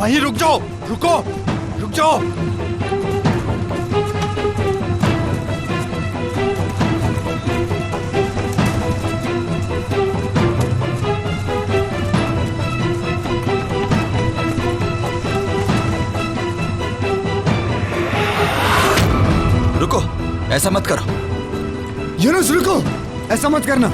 वहीं रुक जाओ, रुको, रुक जाओ। रुको, ऐसा मत करो। यूनुस रुको, ऐसा मत करना।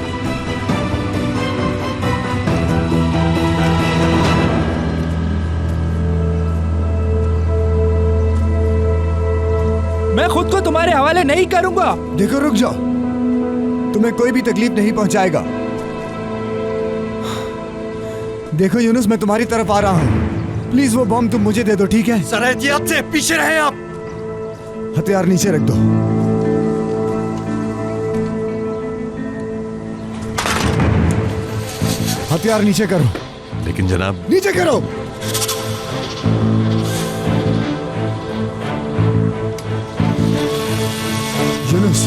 मैं खुद को तुम्हारे हवाले नहीं करूंगा। देखो रुक जाओ, तुम्हें कोई भी तकलीफ नहीं पहुंचाएगा। देखो यूनुस, मैं तुम्हारी तरफ आ रहा हूं। प्लीज वो बॉम्ब तुम मुझे दे दो, ठीक है? सर एहतियात से पीछे रहे आप। हथियार नीचे रख दो। हथियार नीचे करो। लेकिन जनाब, नीचे करो। यूनुस,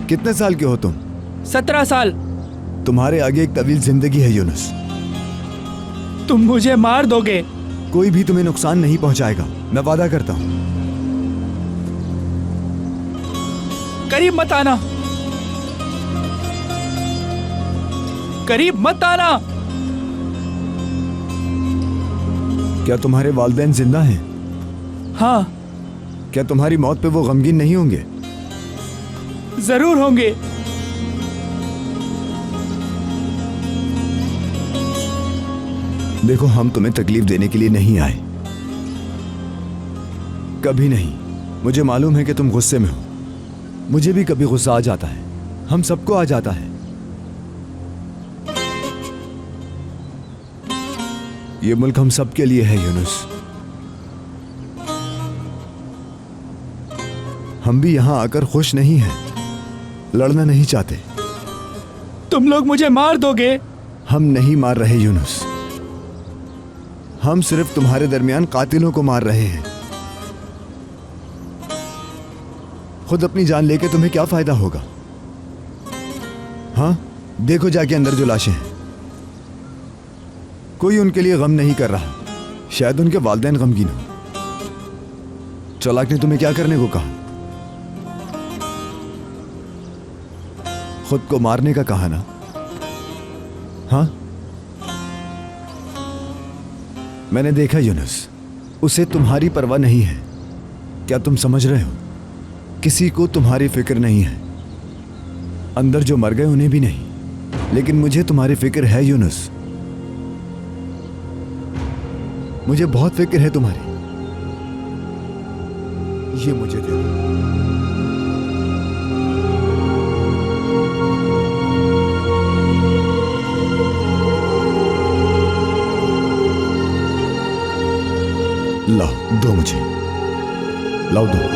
कितने साल के हो तुम? 17 साल। तुम्हारे आगे एक तवील जिंदगी है यूनुस। तुम मुझे मार दोगे? कोई भी तुम्हें नुकसान नहीं पहुंचाएगा, मैं वादा करता हूं। करीब मत आना, करीब मत आना। क्या तुम्हारे वालिदैन जिंदा हैं? हाँ। क्या तुम्हारी मौत पे वो गमगीन नहीं होंगे? जरूर होंगे। देखो, हम तुम्हें तकलीफ देने के लिए नहीं आए, कभी नहीं। मुझे मालूम है कि तुम गुस्से में हो। मुझे भी कभी गुस्सा आ जाता है, हम सबको आ जाता है। ये मुल्क हम सबके लिए है यूनुस। हम भी यहां आकर खुश नहीं हैं, लड़ना नहीं चाहते। तुम लोग मुझे मार दोगे? हम नहीं मार रहे यूनुस, हम सिर्फ तुम्हारे दरमियान कातिलों को मार रहे हैं। खुद अपनी जान लेके तुम्हें क्या फायदा होगा? हाँ, देखो जाके अंदर जो लाशें हैं, कोई उनके लिए गम नहीं कर रहा। शायद उनके वालिदैन गमगीन हो। चालाक ने तुम्हें क्या करने को कहा? खुद को मारने का कहा ना? हाँ, मैंने देखा यूनुस, उसे तुम्हारी परवाह नहीं है। क्या तुम समझ रहे हो? किसी को तुम्हारी फिक्र नहीं है। अंदर जो मर गए उन्हें भी नहीं, लेकिन मुझे तुम्हारी फिक्र है यूनुस। मुझे बहुत फिक्र है तुम्हारी। ये मुझे दे दो। लाओ, दो मुझे, लाओ दो।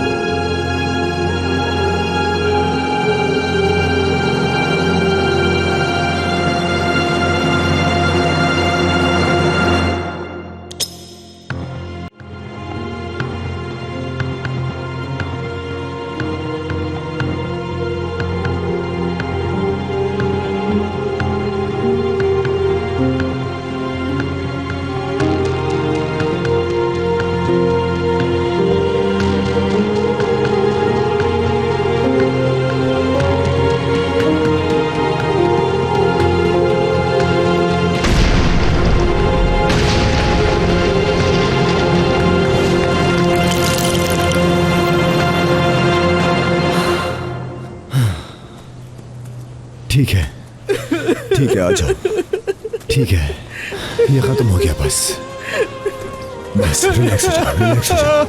ठीक है, ठीक है, आ जाओ। ठीक है, ये खत्म हो गया। बस बस, रिलैक्स हो जाओ, रिलैक्स हो जाओ।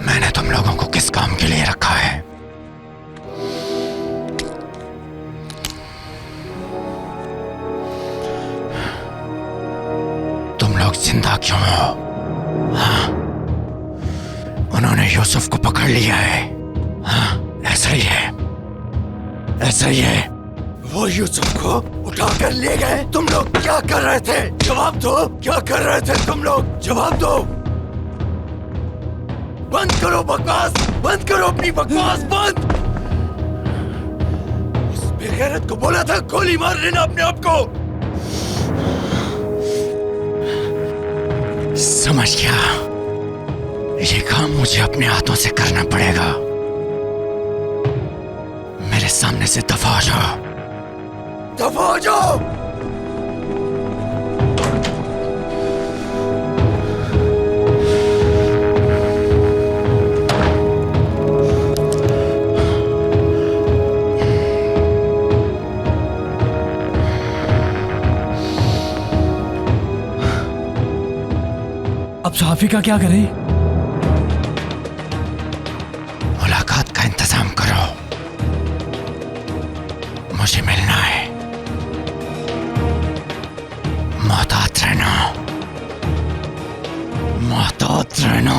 मैंने तुम लोगों को किस काम के लिए रखा है? जिंदा क्यों हो? हाँ? उन्होंने यूसुफ को पकड़ लिया है। हाँ, ऐसा ही है, ऐसा ही है। वो यूसुफ को उठाकर ले गए। तुम लोग क्या कर रहे थे? जवाब दो, क्या कर रहे थे तुम लोग? जवाब दो। बंद करो बकवास, बंद करो अपनी बकवास, बंद। उस बेगैरत को बोला था गोली मार लेना अपने आप को। समझ गया, ये काम मुझे अपने हाथों से करना पड़ेगा। मेरे सामने से दफा हो जाओ। दफा हो जाओ। अब साफी का क्या करें? मुलाकात का इंतजाम करो, मुझे मिलना है। मोहतात रहना, मोहतात रहना।